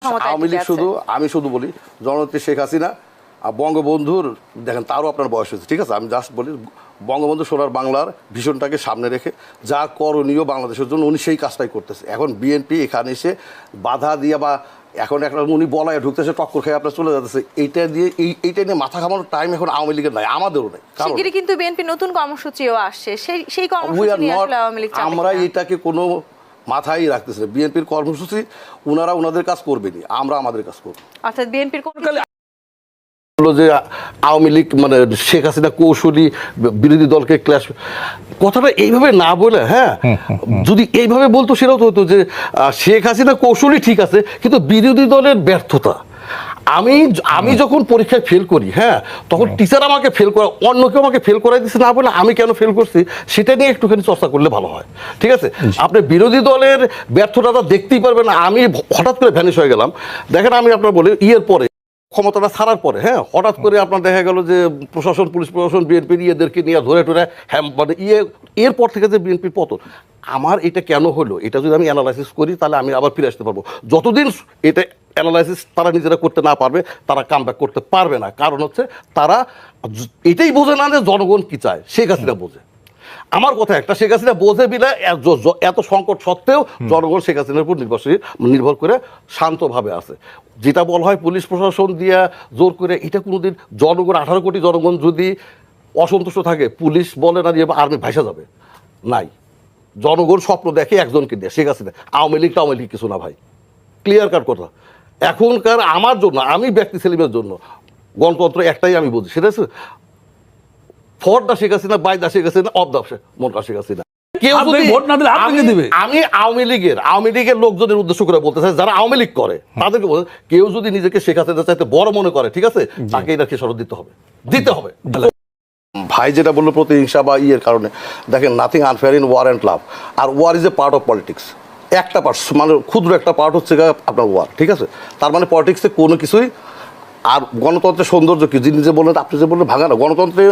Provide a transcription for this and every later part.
আওয়ামী লীগ শুধু আমি শুধু বলি জননেত্রী শেখ হাসিনা আর বঙ্গবন্ধুর দেখেন তারও আপনার বয়স হয়েছে, ঠিক আছে, আমি জাস্ট বলি বঙ্গবন্ধু সোনার বাংলার ভীষণটাকে সামনে রেখে যা করণীয় বাংলাদেশের জন্য উনি সেই কাজটাই করতেছে। এখন বিএনপি এখানে এসে বাধা দিয়া বা এখন একটা উনি বলায় ঢুকতেছে, টক্কর খেয়ে আপনার চলে যাচ্ছে, এইটা দিয়ে এইটা নিয়ে মাথা ঘামানোর টাইম এখন আওয়ামী লীগের নাই, আমাদেরও নাই। শিগগিরই কিন্তু বিএনপি নতুন কর্মসূচিও আসছে, সেই কর্মসূচি নিয়ে আসলে আওয়ামী লীগ আমরা এটাকে কোনো মাথায় রাখতেছি না। বিএনপির কর্মসূচি ওনারা ওনাদের কাজ করবেনি, আমরা আমাদের কাজ করব। অর্থাৎ বিএনপির যে আওয়ামী লীগ মানে শেখ হাসিনা কৌশলী বিরোধী দলকে ক্লাস, কথাটা এইভাবে না বলে, হ্যাঁ যদি এইভাবে বলতো সেটাও তো হতো যে শেখ হাসিনা কৌশলী ঠিক আছে কিন্তু বিরোধী দলের ব্যর্থতা। আমি যখন পরীক্ষায় ফেল করি, হ্যাঁ তখন টিচার আমাকে ফেল করা, অন্য কেউ আমাকে ফেল করাই দিচ্ছে না বলে আমি কেন ফেল করছি সেটা নিয়ে একটুখানি চর্চা করলে ভালো হয়, ঠিক আছে। আপনি বিরোধী দলের ব্যর্থতা দেখতেই পারবেন না। আমি হঠাৎ করে ভ্যানিশ হয়ে গেলাম, দেখেন আমি আপনার বলি ইয়ের পরে ক্ষমতাটা ছাড়ার পরে, হ্যাঁ হঠাৎ করে আপনার দেখা গেল যে প্রশাসন, পুলিশ প্রশাসন বিএনপির ইয়েদেরকে নিয়ে ধরে টরে, হ্যাঁ মানে এরপর থেকে যে বিএনপির পতন, আমার এটা কেন হলো এটা যদি আমি অ্যানালাইসিস করি তাহলে আমি আবার ফিরে আসতে পারবো। যতদিন এটা অ্যানালাইসিস তারা নিজেরা করতে না পারবে তারা কামব্যাক করতে পারবে না। কারণ হচ্ছে তারা এটাই বোঝে না যে জনগণ কি চায়, শেখ হাসিনা বোঝে। আমার কথা একটা, শেখ হাসিনা বোঝে বিনা এত সংকট সত্ত্বেও জনগণ শেখ হাসিনার উপর নির্ভর করে শান্তভাবে আছে। যেটা বলা হয় পুলিশ প্রশাসন দিয়া জোর করে, এটা কোনোদিন জনগণ 18 কোটি জনগণ যদি অসন্তুষ্ট থাকে পুলিশ বলে না যে আর্মি ভাইসা যাবে, নাই। জনগণ স্বপ্ন দেখে একজনকে দিয়ে, শেখ হাসিনা। আওয়ামী লীগ কিছু না ভাই, ক্লিয়ার কাট কথা। এখনকার আমার জন্য, আমি ব্যক্তি সেলিমের জন্য গণতন্ত্র একটাই আমি বুঝি, সেটা হচ্ছে for the Sheikh Hasina, by the Sheikh Hasina, of the মোটা শেখ হাসিনা। কেউ যদি ভোট না দিলে আপনি দিবে, আমি আওয়ামী লীগের লোকজনের উদ্দেশ্য করে বলতে চাই, যারা আওয়ামী লীগ করে তাদেরকে বলে, কেউ যদি নিজেকে শেখ হাসিনা চাইতে বড় মনে করে, ঠিক আছে, তাকে এটা খেসারত দিতে হবে। ভাই যেটা বললো প্রতিহিংসা বা ইয়ের কারণে, দেখেন nothing unfair in war and love, আর war is a part of politics. একটা পার্ট, মানে ক্ষুদ্র একটা পার্ট হচ্ছে আপনার ওয়ার, ঠিক আছে। তার মানে পলিটিক্সে কোনো কিছুই, আর গণতন্ত্রের সৌন্দর্য কি, যিনি যে বললেন, আপনি যে বললেন ভাঙা না, গণতন্ত্রে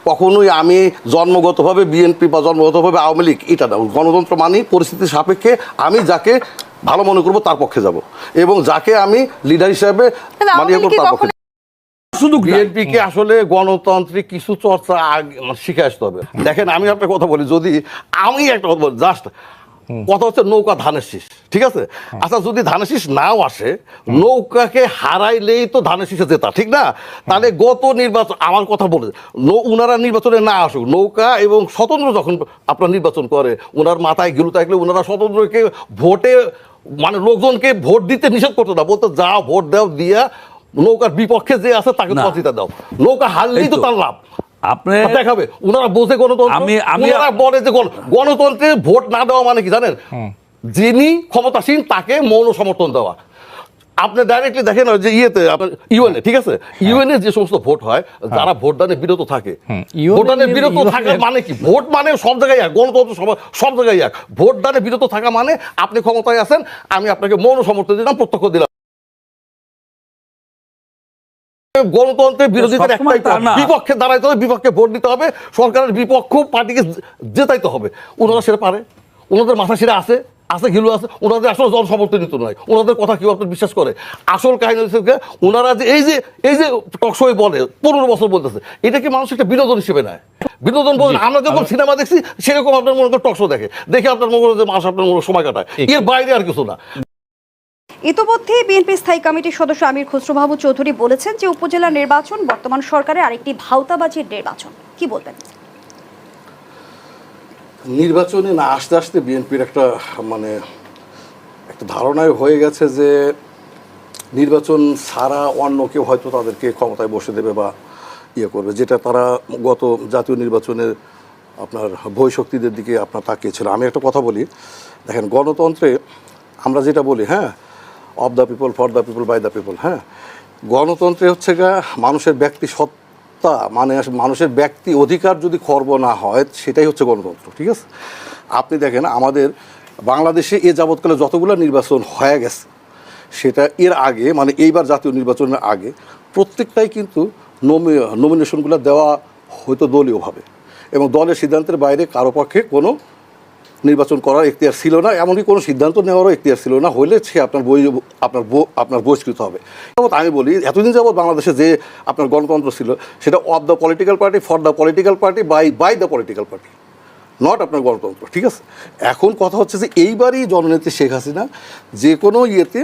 কখনোই আমি জন্মগতভাবে বিএনপি বা জন্মগতভাবে আওয়ামী লীগ এটা না। গণতন্ত্র মানে পরিস্থিতির সাপেক্ষে আমি যাকে ভালো মনে করবো তার পক্ষে যাব, এবং যাকে আমি লিডার হিসাবে মানিয়ে করবো তার পক্ষে। শুধু বিএনপিকে আসলে গণতান্ত্রিক কিছু চর্চা শিখে আসতে হবে। দেখেন আমি একটা কথা বলি, যদি আমি একটা কথা বলি, জাস্ট কথা হচ্ছে নৌকা ধানের শীষ, ঠিক আছে। আচ্ছা যদি ধানের শীষ নাও আসে, নৌকাকে হারাইলেই তো ধানের শীষে জেতা, ঠিক না? তাহলে গত নির্বাচন, আমার কথা বলে উনারা নির্বাচনে না আসুক, নৌকা এবং স্বতন্ত্র যখন আপনার নির্বাচন করে, ওনার মাথায় গিলু থাকলে ওনারা স্বতন্ত্রকে ভোটে মানে লোকজনকে ভোট দিতে নিষেধ করতো না, বলতো যা ভোট দাও দিয়া নৌকার বিপক্ষে যে আছে তাকে পৌঁছিতে দাও, নৌকা হারলেই তো তার লাভ। আপনি দেখাবে ওনারা বোঝে গণতন্ত্র, ওনারা বলে যে গণতন্ত্রে ভোট না দেওয়া মানে কি জানেন, যিনি ক্ষমতাসীন তাকে মৌন সমর্থন দেওয়া। আপনি ডাইরেক্টলি দেখেন যে ইয়েতে আপনার ইউএনএ, ঠিক আছে, ইউএনএ যে সমস্ত ভোট হয়, যারা ভোটদানে বিরত থাকে, ভোটদানে বিরত থাকার মানে কি, ভোট মানে সব জায়গায় এক, গণতন্ত্র সব জায়গায় এক। ভোটদানে বিরত থাকা মানে আপনি ক্ষমতায় আছেন, আমি আপনাকে মৌন সমর্থন দিলাম, প্রত্যক্ষ দিলাম। গণতন্ত্রের বিরোধীদের একটাই বিপক্ষে দাঁড়াইতে হবে, বিপক্ষে ভোট দিতে হবে, সরকারের বিপক্ষ পার্টিকে জেতাইতে হবে। ওনারা সেটা পারে, ওনাদের মাথা সেটা আছে ঘিলু আছে, ওনাদের আসলে জনসমর্থনিত নয়, ওনাদের কথা কেউ আপনার বিশ্বাস করে। আসল কাহিনী হচ্ছে ওনারা যে এই যে টকশোয় বলে 15 বছর বলতেছে, এটা কি মানুষ একটা বিনোদন হিসেবে নেয়? বিনোদন বলতে আমরা যখন সিনেমা দেখছি সেরকম আপনার মনে করেন টকশো দেখে আপনার মনে করেন যে মানুষ আপনার সময় কাটায়, এর বাইরে আর কিছু না। ইতোমধ্যে বিএনপি স্থায়ী কমিটির সদস্য আমির খসরু মাহমুদ চৌধুরী বলেছেন যে উপজেলা নির্বাচন বর্তমান সরকারের আরেকটি ভাওতাবাজির নির্বাচন। কি বলবেন? নির্বাচনে না আসতে আসতে বিএনপির একটা মানে একটা ধারণায় হয়ে গেছে যে নির্বাচন ছাড়া অন্য কেউ হয়তো তাদেরকে ক্ষমতায় বসে দেবে বা ইয়ে করবে, যেটা তারা গত জাতীয় নির্বাচনের আপনার বহিঃশক্তিদের দিকে আপনার তাকিয়েছিল। আমি একটা কথা বলি, দেখেন গণতন্ত্রে আমরা যেটা বলি, হ্যাঁ of the people, for the people, by the people, হ্যাঁ গণতন্ত্রে হচ্ছে মানুষের ব্যক্তি সত্তা, মানে মানুষের ব্যক্তি অধিকার যদি খর্ব না হয় সেটাই হচ্ছে গণতন্ত্র, ঠিক আছে। আপনি দেখেন আমাদের বাংলাদেশে এ যাবৎকালে যতগুলো নির্বাচন হয়ে গেছে, সেটা এর আগে মানে এইবার জাতীয় নির্বাচনের আগে প্রত্যেকটাই কিন্তু নমিনেশনগুলো দেওয়া হয়তো দলীয়ভাবে, এবং দলের সিদ্ধান্তের বাইরে কারো পক্ষে কোনো নির্বাচন করার এখতিয়ার ছিল না, এমনকি কোনো সিদ্ধান্ত নেওয়ারও এখতিয়ার ছিল না, হইলে সে আপনার বহিষ্কৃত হবে। আমি বলি এতদিন যাবৎ বাংলাদেশে যে আপনার গণতন্ত্র ছিল সেটা of the political party, for the political party, by the political party, not আপনার গণতন্ত্র, ঠিক আছে? এখন কথা হচ্ছে যে এইবারই জননেত্রী শেখ হাসিনা যে কোনো ইয়েতে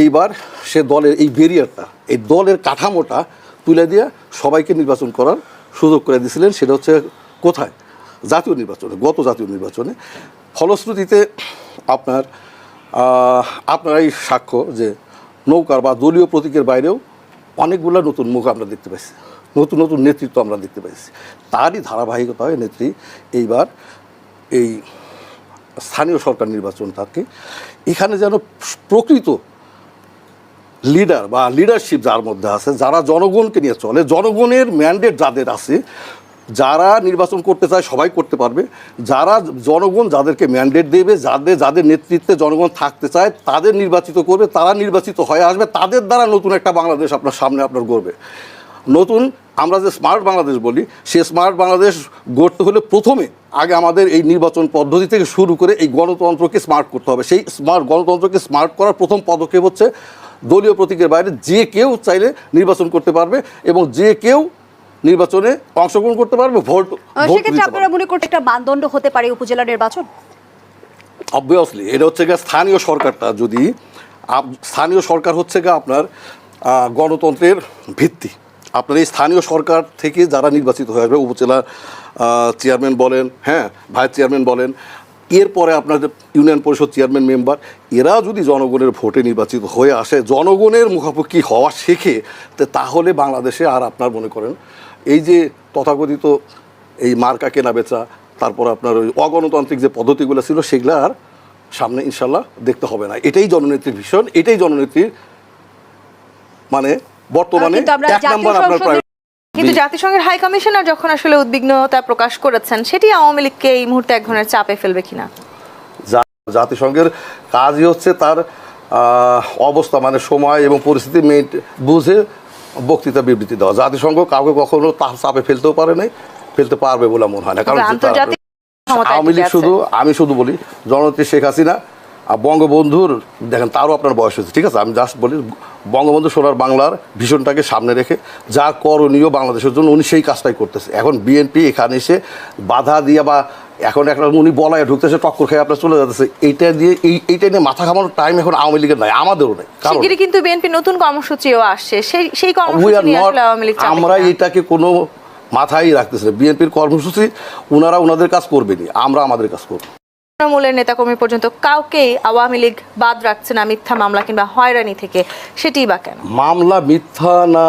এইবার সে দলের এই ব্যারিয়ারটা, এই দলের কাঠামোটা তুলে দিয়ে সবাইকে নির্বাচন করার সুযোগ করে দিয়েছিলেন। সেটা হচ্ছে কোথায়? জাতীয় নির্বাচনে, গত জাতীয় নির্বাচনে। ফলশ্রুতিতে আপনারাই সাক্ষ্য যে নৌকার বা দলীয় প্রতীকের বাইরেও অনেকগুলো নতুন মুখ আমরা দেখতে পাইছি, নতুন নতুন নেতৃত্ব আমরা দেখতে পাইছি। তারই ধারাবাহিকতায় নেত্রী এইবার এই স্থানীয় সরকার নির্বাচন থাকে, এখানে যেন প্রকৃত লিডার বা লিডারশিপ যার মধ্যে আছে, যারা জনগণকে নিয়ে চলে, জনগণের ম্যান্ডেট যাদের আছে, যারা নির্বাচন করতে চায় সবাই করতে পারবে, যারা জনগণ যাদেরকে ম্যান্ডেট দেবে, যাদের নেতৃত্বে জনগণ থাকতে চায় তাদের নির্বাচিত করবে, তারা নির্বাচিত হয়ে আসবে, তাদের দ্বারা নতুন একটা বাংলাদেশ আপনার সামনে আপনার গড়বে। নতুন আমরা যে স্মার্ট বাংলাদেশ বলি, সে স্মার্ট বাংলাদেশ গড়তে হলে প্রথমে আগে আমাদের এই নির্বাচন পদ্ধতি থেকে শুরু করে এই গণতন্ত্রকে স্মার্ট করতে হবে। সেই গণতন্ত্রকে স্মার্ট করার প্রথম পদক্ষেপ হচ্ছে দলীয় প্রতীকের বাইরে যে কেউ চাইলে নির্বাচন করতে পারবে এবং যে কেউ নির্বাচনে অংশগ্রহণ করতে পারবে, ভোট সেক্ষেত্রে আপনারা মনে করতে একটা মানদণ্ড হতে পারে উপজেলা নির্বাচন? অবভিয়াসলি এটা হচ্ছে গিয়ে স্থানীয় সরকারটা, যদি স্থানীয় সরকার হচ্ছে গিয়ে আপনার গণতন্ত্রের ভিত্তি। আপনার এই স্থানীয় সরকার থেকে যারা নির্বাচিত হয়ে আসবে, উপজেলা চেয়ারম্যান বলেন, হ্যাঁ, ভাইস চেয়ারম্যান বলেন, এরপরে আপনার ইউনিয়ন পরিষদ চেয়ারম্যান মেম্বার, এরা যদি জনগণের ভোটে নির্বাচিত হয়ে আসে, জনগণের মুখাপেক্ষি হওয়া শেখে, তাহলে বাংলাদেশে আর আপনার মনে করেন এই যে তথাকথিত এই মার্কা কেনা বেচা, তারপর আপনার ওই অগণতান্ত্রিক যে পদ্ধতিগুলো ছিল সেগুলো আর সামনে ইনশাল্লাহ দেখতে হবে না। এটাই জননেত্রীর ভীষণ, এটাই জননেত্রীর মানে বর্তমানে এক নম্বর আপনার প্রায়োরিটি। কিন্তু জাতিসংঘের হাই কমিশনার যখন আসলে উদ্বিগ্নতা প্রকাশ করেছেন, সেটি আওয়ামী লীগকে এই মুহূর্তে এক ধরনের চাপে ফেলবে কিনা? জাতিসংঘের কাজই হচ্ছে তার অবস্থা মানে সময় এবং পরিস্থিতি বুঝে বক্তৃতা বিবৃতি দেওয়া। জাতিসংঘ কাউকে কখনো তার চাপে ফেলতেও পারে নাই, ফেলতে পারবে বলে মনে হয় না। কারণ আওয়ামী লীগ আমি শুধু বলি জননেত্রী শেখ হাসিনা আর বঙ্গবন্ধুর, দেখেন তারও আপনার বয়স হয়েছে, ঠিক আছে, আমি জাস্ট বলি বঙ্গবন্ধু সোনার বাংলার ভীষণটাকে সামনে রেখে যা করণীয় বাংলাদেশের জন্য উনি সেই কাজটাই করতেছে। এখন বিএনপি এখানে এসে বাধা দিয়ে বা এখন একটা উনি বলায় ঢুকতেছে, টক্কর খেয়ে আপনার চলে যাচ্ছে, এইটা নিয়ে মাথা ঘামানোর টাইম এখন আওয়ামী লীগের নাই, আমাদেরও নাই। কারণ কিন্তু বিএনপি নতুন কর্মসূচিও আসছে, সেই কর্মসূচি নিয়ে আসলে আওয়ামী লীগ আমরা এটাকে কোনো মাথায় রাখতেছি না। বিএনপির কর্মসূচি ওনারা ওনাদের কাজ করবেনি, আমরা আমাদের কাজ করব। তৃণমূলের নেতাকর্মী পর্যন্ত কাউকেই আওয়ামী লীগ বাদ রাখছে না মিথ্যা মামলা কিংবা হয়রানি থেকে, সেটিই বা কেন? মামলা মিথ্যা না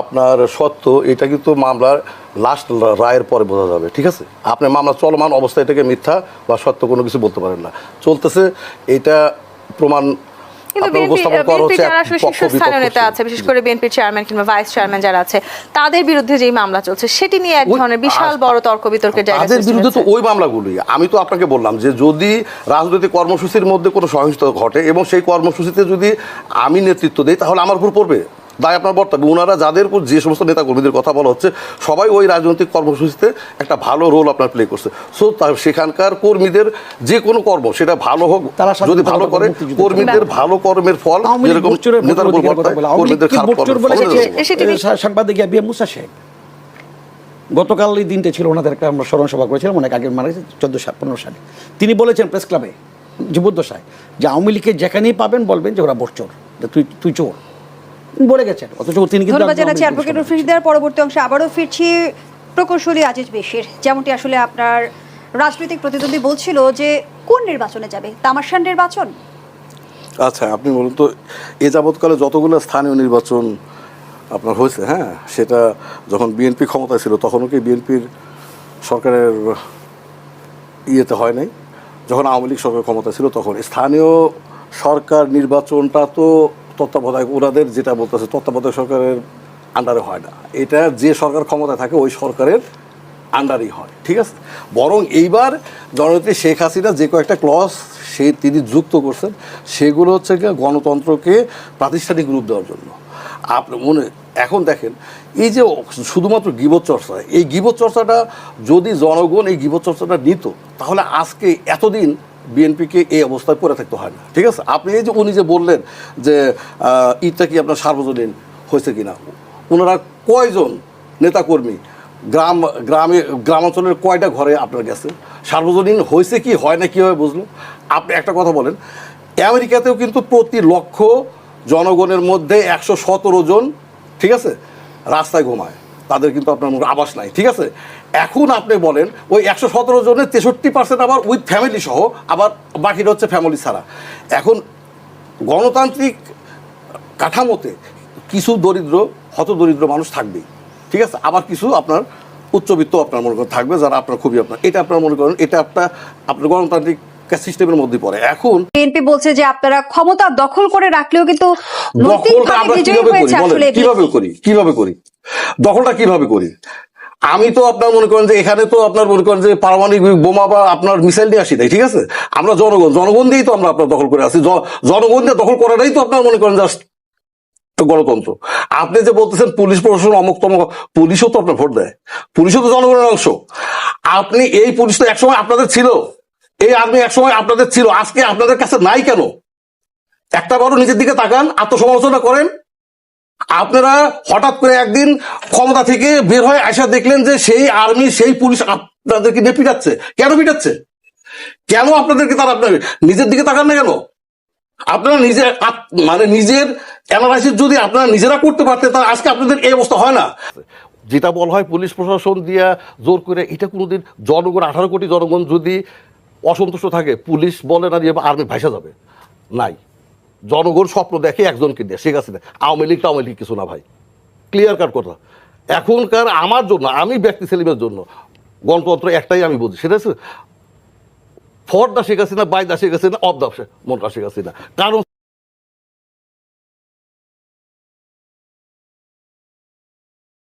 আপনার সত্য, এটা কিন্তু মামলার লাস্ট রায়ের পরে বোঝা যাবে, ঠিক আছে? আপনি মামলা চলমান অবস্থায় এটাকে মিথ্যা বা সত্য কোনো কিছু বলতে পারেন না। চলতেছে এটা প্রমাণ শীর্ষস্থানীয় নেতা আছে, বিশেষ করে বিএনপির চেয়ারম্যান কিংবা ভাইস চেয়ারম্যান যারা আছে, তাদের বিরুদ্ধে যেই মামলা চলছে সেটি নিয়ে এক ধরনের বিশাল বড় তর্ক বিতর্কের জায়গা। তাদের বিরুদ্ধে তো ওই মামলাগুলি, আমি তো আপনাকে বললাম যে যদি রাজনৈতিক কর্মসূচির মধ্যে কোনো সহিংসতা ঘটে এবং সেই কর্মসূচিতে যদি আমি নেতৃত্ব দিই তাহলে আমার উপর পড়বে দায় আপনার বর্তাবে। ওনারা যাদের উপর যে সমস্ত নেতা কর্মীদের কথা বলা হচ্ছে সবাই ওই রাজনৈতিক কর্মসূচিতে একটা ভালো রোল আপনার প্লে করছে। সো সেখানকার কর্মীদের যে কোনো কর্ম সেটা ভালো হোক, যদি ভালো করে কর্মীদের ভালো কর্মের ফল যেরকম নেতার উপর বর্তায়, কর্মীদের খারাপ কর্মের ফল। সাংবাদিক বিএম মুসা শেখ গতকাল এই দিনটা ছিল, ওনাদের একটা আমরা স্মরণ সভা করেছিলাম অনেক আগে, মারা গেছে 14-15 সালে। তিনি বলেছেন প্রেস ক্লাবে যুবোদ্দশায় যে আওয়ামী লীগকে যেখানেই পাবেন বলবেন যে ওরা বোরচোর, তুই চোর বলে গেছেন। অথচ তিনি কিন্তু ধন্যবাদ জানাচ্ছি অ্যাডভোকেট রফিকদার। পরবর্তী অংশে আবারও ফিরছি প্রকৌশলী আজিজ বেশির। যেমনটি আসলে আপনার রাজনৈতিক প্রতিদ্বন্দ্বী বলছিল যে কোন নির্বাচনে যাবে, তামাশার নির্বাচন? আচ্ছা আপনি বলুন তো, এ যাবৎকালে যতগুলো স্থানীয় নির্বাচন আপনার হয়েছে, হ্যাঁ, সেটা যখন বিএনপি ক্ষমতায় ছিল তখনও কি বিএনপির সরকারের ইয়েতে হয় নাই? যখন আওয়ামী লীগ সরকার ক্ষমতায় ছিল তখন স্থানীয় সরকার নির্বাচনটা তো তত্ত্বাবধায়ক, ওনাদের যেটা বলতেছে তত্ত্বাবধায়ক সরকারের আন্ডারে হয় না, এটা যে সরকার ক্ষমতায় থাকে ওই সরকারের আন্ডারই হয়, ঠিক আছে? বরং এইবার জননেত্রী শেখ হাসিনা যে কয়েকটা ক্লজ তিনি যুক্ত করছেন সেগুলো হচ্ছে গণতন্ত্রকে প্রাতিষ্ঠানিক রূপ দেওয়ার জন্য। এখন দেখেন এই যে শুধুমাত্র গীবত চর্চা, এই গীবত চর্চাটা যদি জনগণ এই গীবত চর্চাটা নিত তাহলে আজকে এতদিন বিএনপিকে এই অবস্থায় পড়ে থাকতে হয় না। ঠিক আছে, আপনি এই যে উনি যে বললেন যে ঈদটা কি আপনার সার্বজনীন হয়েছে কিনা, ওনারা কয়জন নেতাকর্মী গ্রামাঞ্চলের কয়টা ঘরে আপনার গেছে, সার্বজনীন হয়েছে কি হয় না কীভাবে বুঝলো? আপনি একটা কথা বলেন, আমেরিকাতেও কিন্তু প্রতি লক্ষ জনগণের মধ্যে 117 জন, ঠিক আছে, রাস্তায় ঘুমায়, তাদের কিন্তু আপনার আবাস নাই। ঠিক আছে, এখন আপনি বলেন ওই 117 জনের 63% আবার উইথ ফ্যামিলি সহ, আবার বাকিটা হচ্ছে ফ্যামিলি ছাড়া। এখন গণতান্ত্রিক কাঠামোতে কিছু দরিদ্র হতদরিদ্র মানুষ থাকবেই, ঠিক আছে, আবার কিছু আপনার উচ্চবিত্ত আপনার মনে করেন থাকবে, যারা আপনার খুবই আপনার, এটা আপনার মনে করেন এটা আপনার গণতান্ত্রিক সিস্টেমের মধ্যে পড়ে। এখন বিএনপি বলছে যে আপনারা ক্ষমতা দখল করে রাখলেও কিন্তু দখলটা আমরা কিভাবে করি দখলটা কিভাবে করি? আমি তো আপনার মনে করেন যে এখানে তো আপনার মনে করেন যে পারমাণবিক বোমা বা আপনার মিসাইল নিয়ে আসি নাই, ঠিক আছে, আমরা জনগণ দিয়েই তো আমরা আপনার দখল করে আসি, জনগণ দিয়ে দখল করাটাই তো আপনার মনে করেন জাস্ট গণতন্ত্র। আপনি যে বলতেছেন পুলিশ প্রশাসন অমুকতম, পুলিশও তো আপনার ভোট দেয়, পুলিশও তো জনগণের অংশ। আপনি এই পুলিশ তো একসময় আপনাদের ছিল, এই আর্মি একসময় আপনাদের ছিল, আজকে আপনাদের কাছে নাই কেন? একটা বড় নিজের দিকে তাকান, আত্মসমালোচনা করেন। আপনারা হঠাৎ করে একদিন ক্ষমতা থেকে বের হয়ে আসা দেখলেন যে সেই আর্মি সেই পুলিশ আপনাদেরকে নিয়ে পিটাচ্ছে। কেন পিটাচ্ছে? কেন আপনাদেরকে তারা আপনার নিজের দিকে তাকান না কেন? আপনারা নিজের অ্যানালাইসিস যদি আপনারা নিজেরা করতে পারতেন তাহলে আজকে আপনাদের এই অবস্থা হয় না। যেটা বলা হয় পুলিশ প্রশাসন দিয়া জোর করে, এটা কোনোদিন জনগণ 18 কোটি জনগণ যদি অসন্তুষ্ট থাকে, পুলিশ বলে না যে আর্মি ভাইসা যাবে, নাই। জনগণ স্বপ্ন দেখে একজনকে দিয়ে, শেখ হাসিনা। আওয়ামী লীগ কিছু না ভাই, ক্লিয়ার কাট কথা। এখনকার আমার জন্য, আমি ব্যক্তি সেলিমের জন্য গণতন্ত্র একটাই আমি বুঝি, সেটা হচ্ছে for the Sheikh Hasina, by the Sheikh Hasina, of the Sheikh Hasina. কারণ